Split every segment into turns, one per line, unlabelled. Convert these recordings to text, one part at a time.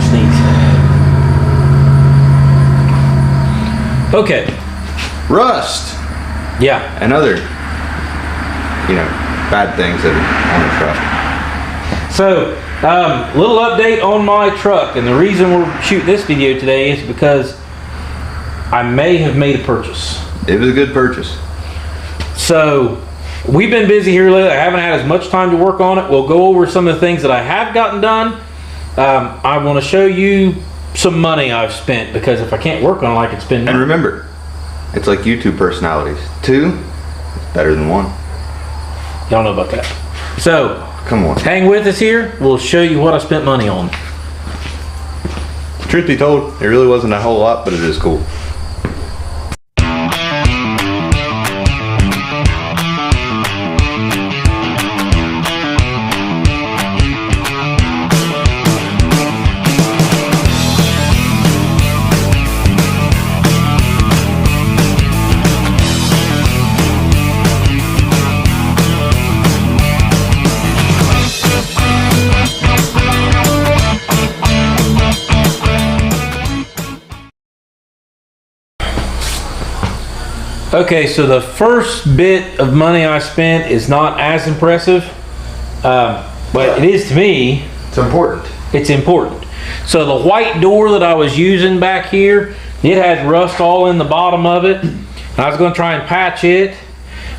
sneeze. Okay.
Rust.
Yeah.
And other, bad things that are on the truck.
So, little update on my truck, and the reason we're shooting this video today is because I may have made a purchase.
It was a good purchase.
So, we've been busy here lately. I haven't had as much time to work on it. We'll go over some of the things that I have gotten done. I want to show you some money I've spent, because if I can't work on it, I can spend money.
And remember, it's like YouTube personalities. 2 is better than 1.
Y'all know about that. So,
come on.
Hang with us here. We'll show you what I spent money on.
Truth be told, it really wasn't a whole lot, but it is cool.
Okay, so the first bit of money I spent is not as impressive, but it is to me.
It's important.
It's important. So the white door that I was using back here, it had rust all in the bottom of it. And I was going to try and patch it.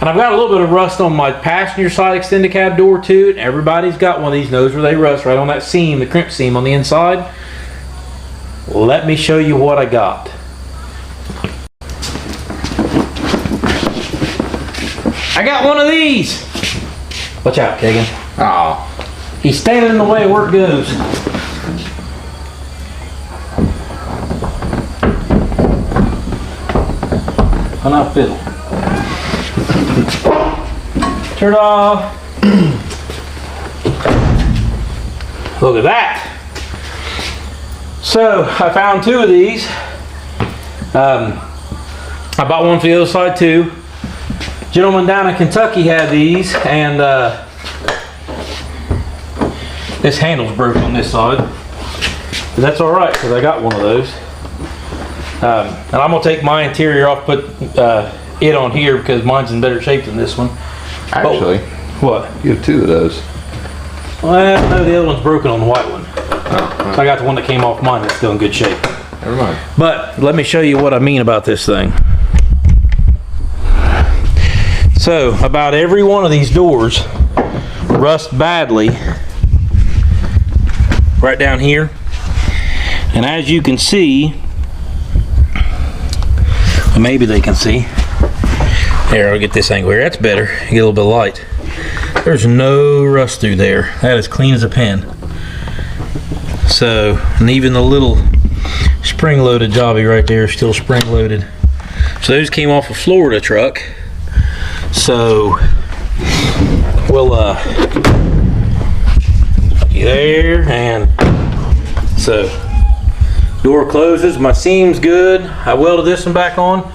And I've got a little bit of rust on my passenger side extended cab door too. Everybody's got one of these, knows where they rust, right on that seam, the crimp seam on the inside. Let me show you what I got. I got one of these. Watch out, Kagan.
Oh.
He's standing in the way where it goes. Why not fiddle? Turn it off. Look at that. So I found 2 of these. I bought one for the other side too. Gentleman down in Kentucky had these, and this handle's broken on this side, but that's all right because I got one of those. And I'm gonna take my interior off, put it on here because mine's in better shape than this one.
Actually,
what?
You have 2 of those.
Well, no, the other one's broken on the white one. So I got the one that came off mine that's still in good shape.
Never mind.
But let me show you what I mean about this thing. So about every one of these doors rust badly right down here, and as you can see, maybe they can see here, I'll get this angle here, that's better, get a little bit of light. There's no rust through there, that is clean as a pen. So, and even the little spring loaded jobby right there is still spring loaded. So those came off a Florida truck. So we'll there, and so door closes, my seam's good. I welded this one back on.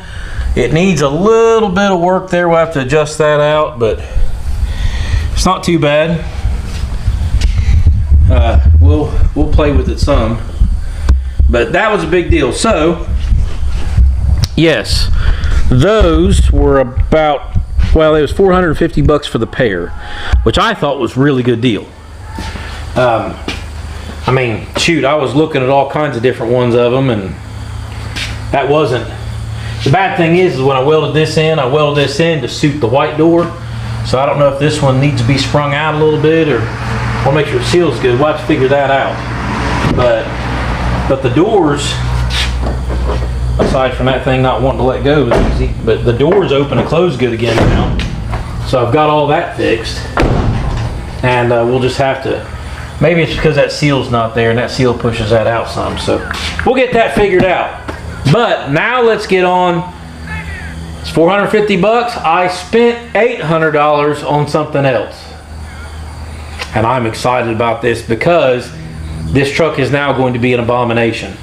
It needs a little bit of work there, we'll have to adjust that out, but it's not too bad. We'll play with it some, but that was a big deal. So yes, those were about, well, it was $450 for the pair, which I thought was a really good deal. I mean, shoot, I was looking at all kinds of different ones of them, and that wasn't. The bad thing is when I welded this in to suit the white door. So I don't know if this one needs to be sprung out a little bit, or I'll make sure it seals good. We'll have to figure that out. But the doors, aside from that thing not wanting to let go, was easy. But the doors open and close good again now. So I've got all that fixed, and we'll just have to. Maybe it's because that seal's not there, and that seal pushes that out some. So we'll get that figured out. But now let's get on. It's $450. I spent $800 on something else, and I'm excited about this because this truck is now going to be an abomination.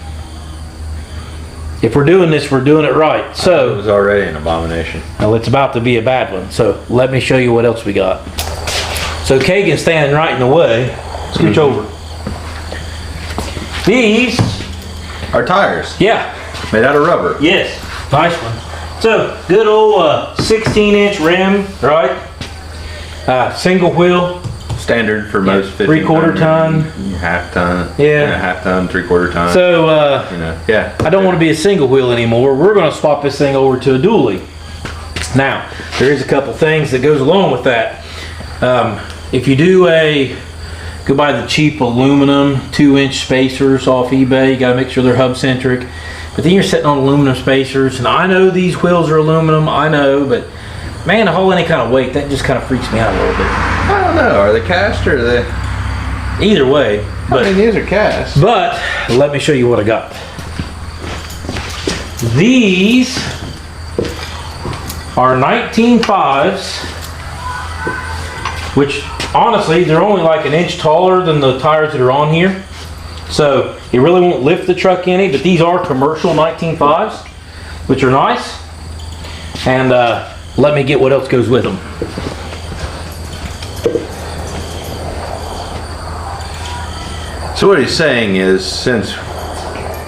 If we're doing this, we're doing it right. So
it was already an abomination.
Well, it's about to be a bad one. So let me show you what else we got. So Kagan's standing right in the way. Scooch over. These
Our tires,
yeah,
made out of rubber.
yes, nice one. So good old 16-inch rim, right? Single wheel.
Standard for most
3/4 ton.
half ton.
Yeah.
Half ton, 3/4 ton.
So
you know, yeah.
I don't want to be a single wheel anymore. We're going to swap this thing over to a dually. Now, there is a couple things that goes along with that. If you do go buy the cheap aluminum 2-inch spacers off eBay, you got to make sure they're hub centric. But then you're sitting on aluminum spacers, and I know these wheels are aluminum, I know, but man, to haul any kind of weight, that just kind of freaks me out a little bit.
I don't know. Are they cast or are they?
Either way,
I mean, these are cast.
but let me show you what I got. These are 19.5s, which honestly, they're only like an inch taller than the tires that are on here. So it really won't lift the truck any, but these are commercial 19.5s, which are nice. And let me get what else goes with them.
So what he's saying is, since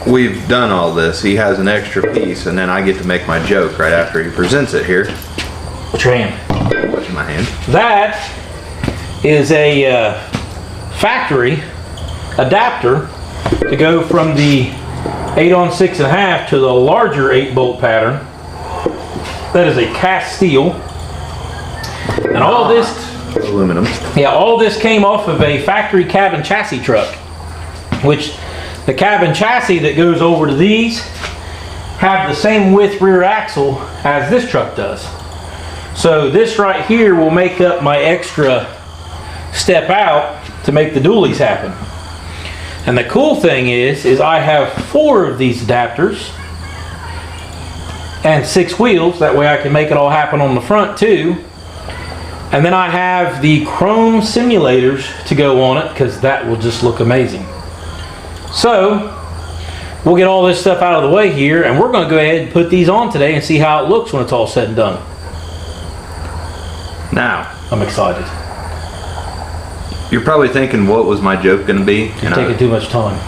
we've done all this, he has an extra piece, and then I get to make my joke right after he presents it here.
What's your hand?
What's in my hand?
That is a factory adapter to go from the 8-on-6.5 to the larger 8-bolt pattern. That is a cast steel. And all this,
Aluminum.
yeah, all this came off of a factory cabin chassis truck, which the cabin chassis that goes over to these have the same width rear axle as this truck does. So this right here will make up my extra step out to make the dualies happen. And the cool thing is I have 4 of these adapters and 6 wheels. That way I can make it all happen on the front too. And then I have the chrome simulators to go on it, because that will just look amazing. So we'll get all this stuff out of the way here, and we're going to go ahead and put these on today and see how it looks when it's all said and done.
Now,
I'm excited.
you're probably thinking, what was my joke going to be?
You're taking too much time.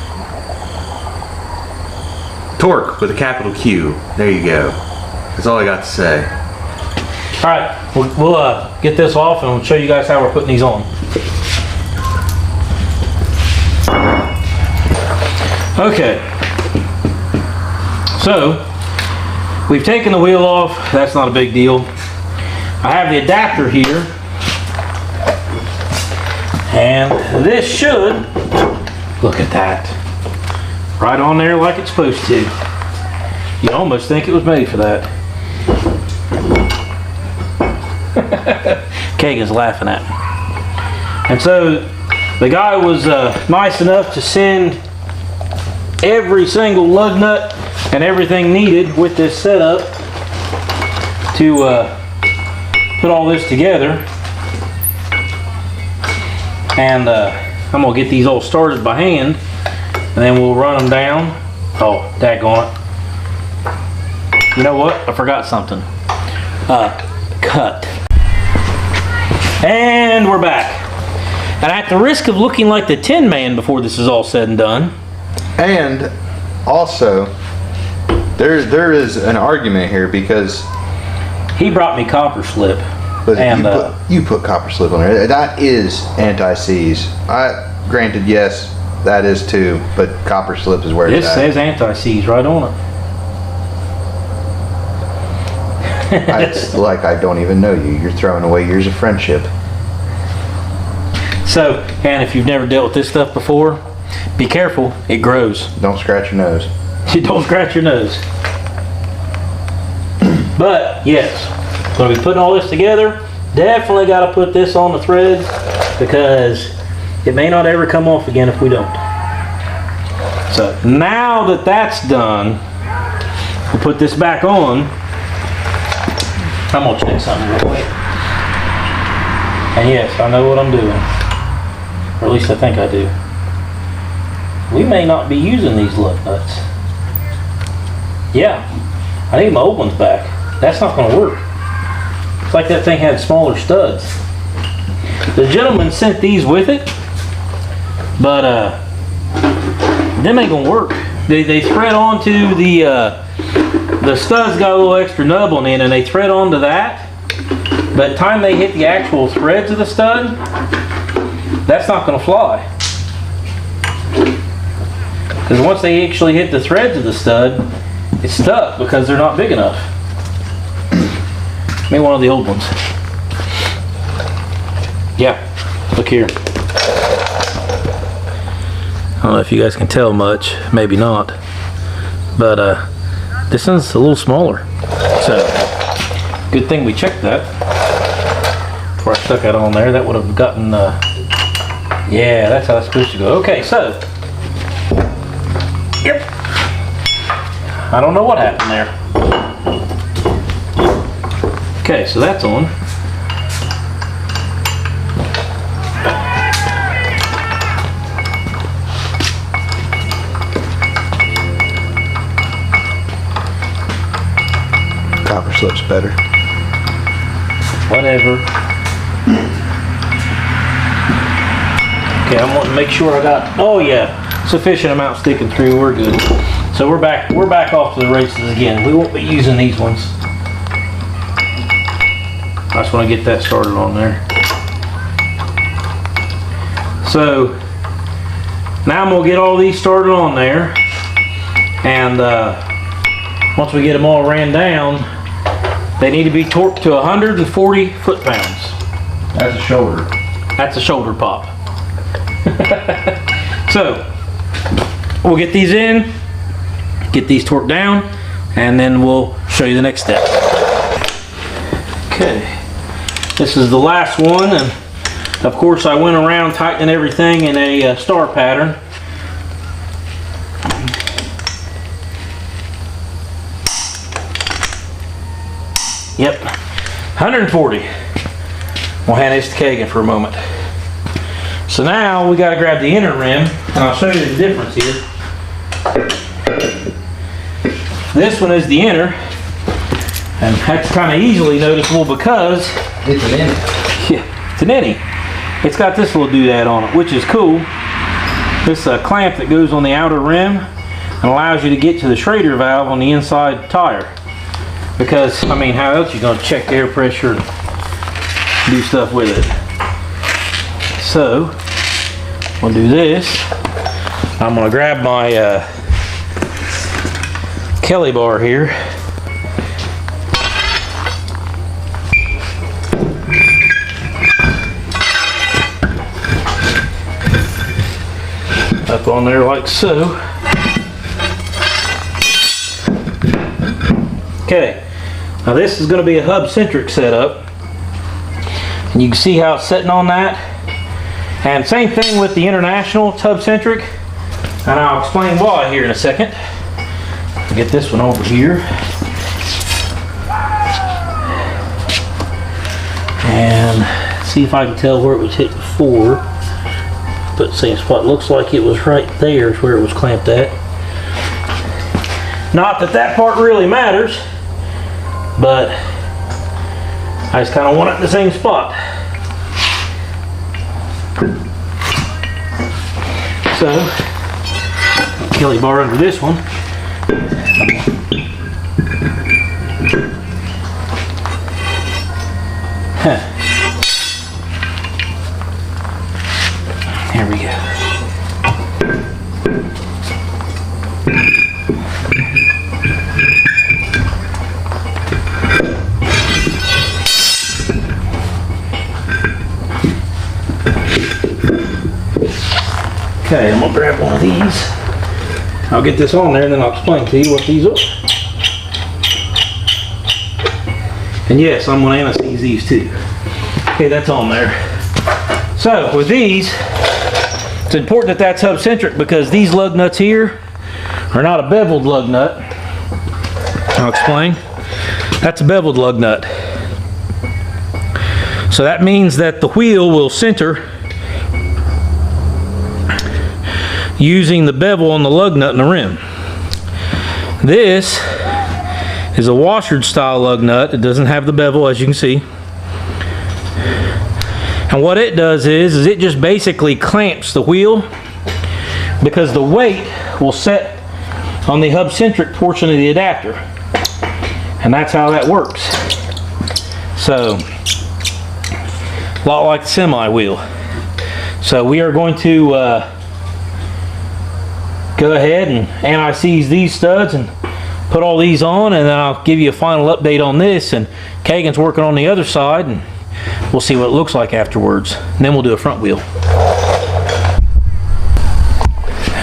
Torque with a capital Q. There you go. That's all I got to say.
All right, we'll get this off and we'll show you guys how we're putting these on. Okay, so we've taken the wheel off. That's not a big deal. I have the adapter here, and this should, look at that, right on there like it's supposed to. You almost think it was made for that. Kagan's laughing at me. And so the guy was nice enough to send every single lug nut and everything needed with this setup to put all this together. And I'm gonna get these all started by hand, and then we'll run them down. Oh, daggone it. You know what? I forgot something. Cut. And we're back. And at the risk of looking like the Tin Man before this is all said and done.
And also, there is an argument here, because
He brought me copper slip. And
you put copper slip on there. That is anti-seize. Granted, yes, that is too, but copper slip is where
it
it's at.
says anti-seize right on it.
It's like I don't even know you. You're throwing away years of friendship.
So, and if you've never dealt with this stuff before, be careful, it grows.
Don't scratch your nose.
Don't scratch your nose. But, yes, going to be putting all this together. Definitely got to put this on the threads, because it may not ever come off again if we don't. So, now that that's done, we'll put this back on. I'm going to check something real quick. And yes, I know what I'm doing. Or at least I think I do. We may not be using these lug nuts. Yeah, I need my old ones back. That's not going to work. It's like that thing had smaller studs. The gentleman sent these with it, but them ain't gonna work. They thread onto the stud's got a little extra nub on it, and they thread onto that. By the time they hit the actual threads of the stud, that's not gonna fly. Because once they actually hit the threads of the stud, it's stuck because they're not big enough. Maybe one of the old ones. Yeah, look here. I don't know if you guys can tell much, maybe not. But this one's a little smaller. So, good thing we checked that before I stuck that on there. That would have gotten, yeah, that's how it's supposed to go. Okay, so, yep. I don't know what happened there. Okay, so that's on.
Copper slips better.
Whatever. Okay, I'm wanting to make sure I got, oh yeah, sufficient amount sticking through. We're good. So we're back off to the races again. We won't be using these ones. I just want to get that started on there. So now I'm going to get all these started on there, and once we get them all ran down, they need to be torqued to 140 foot-pounds.
That's a shoulder.
That's a shoulder pop. So we'll get these in, get these torqued down, and then we'll show you the next step. Okay, this is the last one, and of course I went around tightening everything in a star pattern. Yep, 140. We'll hand this to Kagan for a moment. So now we got to grab the inner rim, and I'll show you the difference here. This one is the inner, and that's kind of easily noticeable because
It's an innie.
yeah, it's an innie. It's got this little doodad on it, which is cool. This clamp that goes on the outer rim and allows you to get to the Schrader valve on the inside tire. Because, I mean, how else are you going to check air pressure and do stuff with it? So, we'll do this. I'm going to grab my Kelly bar here. Up on there like so. Okay, now this is going to be a hub-centric setup, and you can see how it's sitting on that. And same thing with the International, it's hub-centric, and I'll explain why here in a second. I'll get this one over here, and see if I can tell where it was hit before. Put the same spot. Looks like it was right there is where it was clamped at. Not that that part really matters, but I just kind of want it in the same spot. So, Kelly bar under this one. Huh. There we go. Okay, I'm gonna grab one of these. I'll get this on there and then I'll explain to you what these are. And yes, I'm gonna anesthese these too. Okay, that's on there. So with these, it's important that that's hub-centric because these lug nuts here are not a beveled lug nut. I'll explain. That's a beveled lug nut. So that means that the wheel will center using the bevel on the lug nut and the rim. This is a washered style lug nut. It doesn't have the bevel, as you can see. And what it does is it just basically clamps the wheel because the weight will set on the hub-centric portion of the adapter, and that's how that works. So, a lot like the semi wheel. So we are going to go ahead and anti-seize these studs and put all these on, and then I'll give you a final update on this, and Kagan's working on the other side, and we'll see what it looks like afterwards. And then we'll do a front wheel.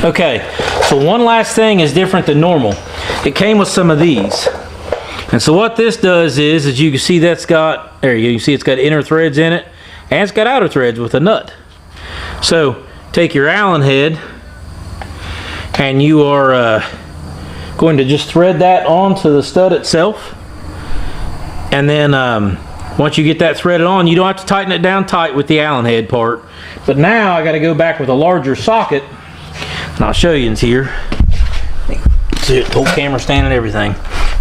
Okay, so one last thing is different than normal. It came with some of these. And so what this does is, as you can see, that's got, there you go, you see it's got inner threads in it, and it's got outer threads with a nut. So take your Allen head, and you are going to just thread that onto the stud itself. And then once you get that threaded on, you don't have to tighten it down tight with the Allen head part. But now I got to go back with a larger socket, and I'll show you in here. See the whole camera stand and everything.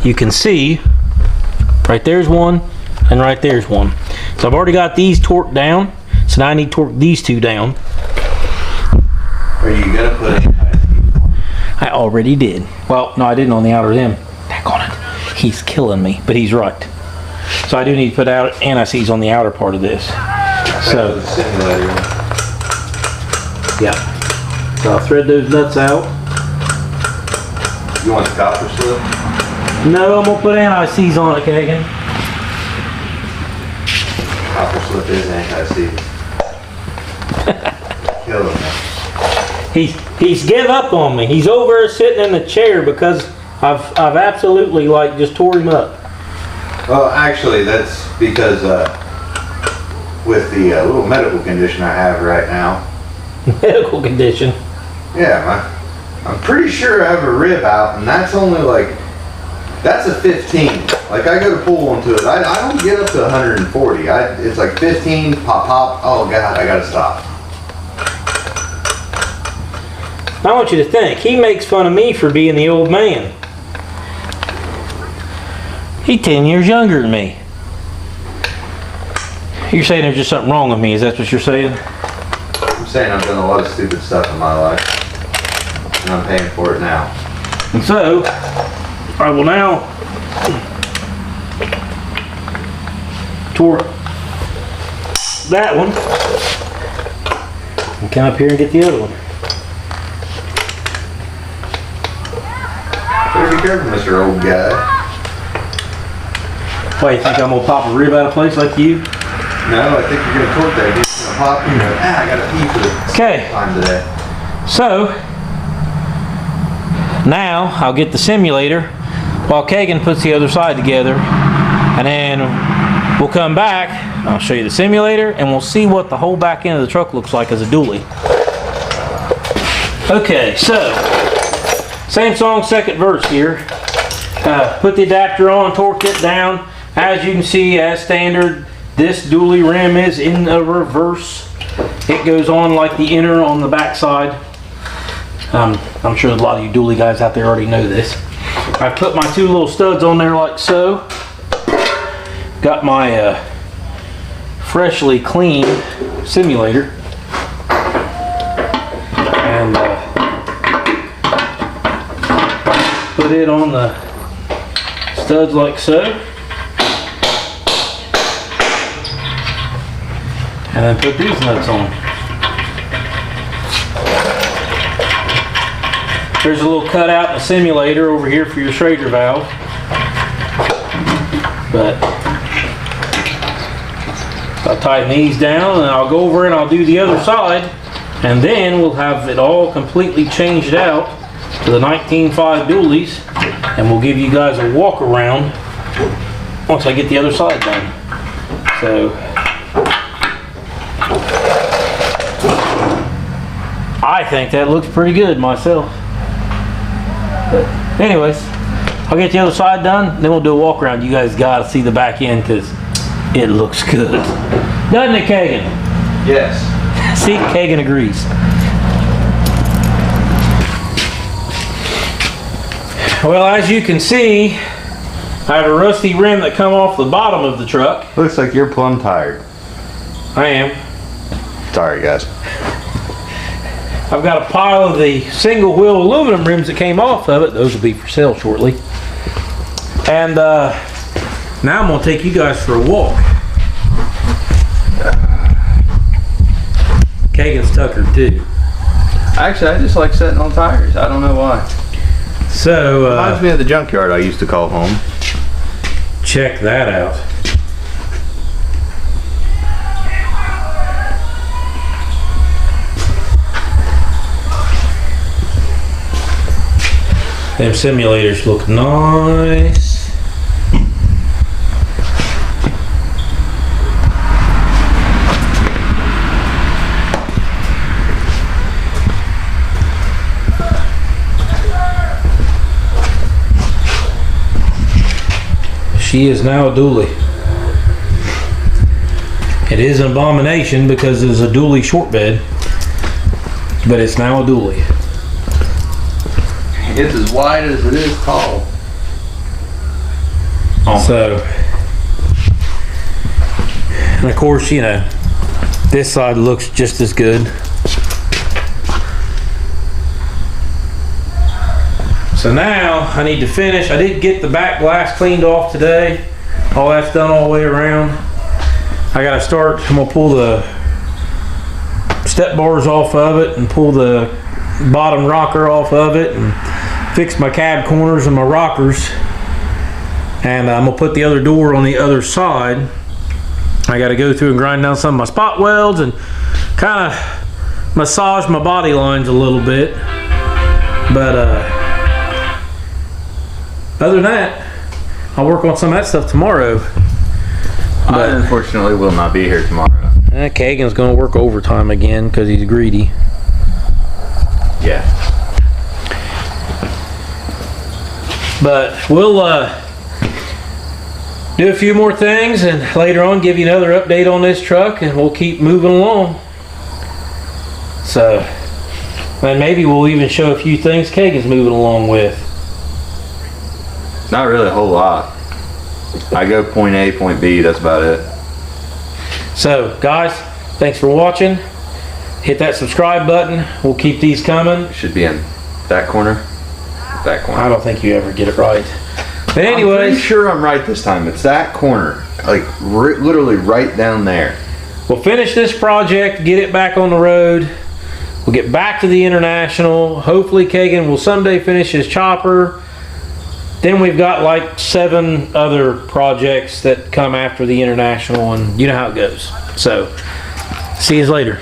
You can see right there's one, and right there's one. So I've already got these torqued down, so now I need to torque these two down.
Are you gonna put it?
I already did. Well, no, I didn't on the outer of them. Back on it. He's killing me, but he's right. So I do need to put out anti-seize on the outer part of this. So,
the simulator.
yeah. So I'll thread those nuts out.
You want the copper slip?
No, I'm gonna put anti-seize on it, Kagan.
Copper slip is anti-seize. Killing me.
He's give up on me. He's over there sitting in the chair because I've absolutely like just tore him up.
Well, actually, that's because with the little medical condition I have right now.
Medical condition.
Yeah, I'm pretty sure I have a rib out, and that's only like, that's a 15. Like I go to pull onto it, I don't get up to 140. It's like 15, pop, pop. Oh God, I gotta stop.
I want you to think, he makes fun of me for being the old man. He's 10 years younger than me. You're saying there's just something wrong with me, is that what you're saying?
I'm saying I've done a lot of stupid stuff in my life, and I'm paying for it now.
And so, I will now torque that one and come up here and get the other one.
Better be careful, Mr. Old Guy.
Why, you think I'm gonna pop a rib out of place like you?
No, I think you're gonna torque that. You're gonna pop, and go, I gotta pee for the
Okay.
time today.
So, now I'll get the simulator while Kagan puts the other side together, and then we'll come back, I'll show you the simulator, and we'll see what the whole back end of the truck looks like as a dually. Okay, so, same song, second verse here. Put the adapter on, torqued it down. As you can see, as standard, this dually rim is in the reverse. It goes on like the inner on the back side. I'm sure a lot of you dually guys out there already know this. I put my two little studs on there like so. Got my freshly clean simulator. And put it on the studs like so. And then put these nuts on. There's a little cutout in the simulator over here for your Schrader valve. But I'll tighten these down, and I'll go over and I'll do the other side, and then we'll have it all completely changed out to the 19.5 dualies, and we'll give you guys a walk around once I get the other side done. So I think that looks pretty good myself. But anyways, I'll get the other side done, then we'll do a walk around. You guys gotta see the back end because it looks good. Doesn't it, Kagan?
Yes.
See, Kagan agrees. Well, as you can see, I have a rusty rim that come off the bottom of the truck.
Looks like you're plumb tired.
I am.
Sorry, guys.
I've got a pile of the single wheel aluminum rims that came off of it. Those will be for sale shortly. And now I'm gonna take you guys for a walk. Kagan's tuckered too.
Actually, I just like sitting on tires. I don't know why.
So
Reminds me of the junkyard I used to call home.
check that out. Them simulators look nice. She is now a dually. It is an abomination because it's a dually short bed, but it's now a dually.
It's as wide as it is tall.
So, and of course, you know, this side looks just as good. So now I need to finish. I did get the back glass cleaned off today. All that's done all the way around. I gotta start, I'm gonna pull the step bars off of it and pull the bottom rocker off of it and fix my cab corners and my rockers. And I'm gonna put the other door on the other side. I gotta go through and grind down some of my spot welds and kind of massage my body lines a little bit. But other than that, I'll work on some of that stuff tomorrow.
I unfortunately will not be here tomorrow.
Kagan's gonna work overtime again because he's greedy.
Yeah.
But we'll do a few more things and later on give you another update on this truck and we'll keep moving along. So, and maybe we'll even show a few things Kagan's moving along with.
Not really a whole lot. I go point A, point B, that's about it.
So, guys, thanks for watching. Hit that subscribe button. We'll keep these coming.
Should be in that corner. That corner.
I don't think you ever get it right. But
I'm pretty
anyways,
sure I'm right this time. It's that corner. Like, literally right down there.
we'll finish this project, get it back on the road. We'll get back to the International. Hopefully Kagan will someday finish his chopper. Then we've got like 7 other projects that come after the International, and you know how it goes. So, see you later.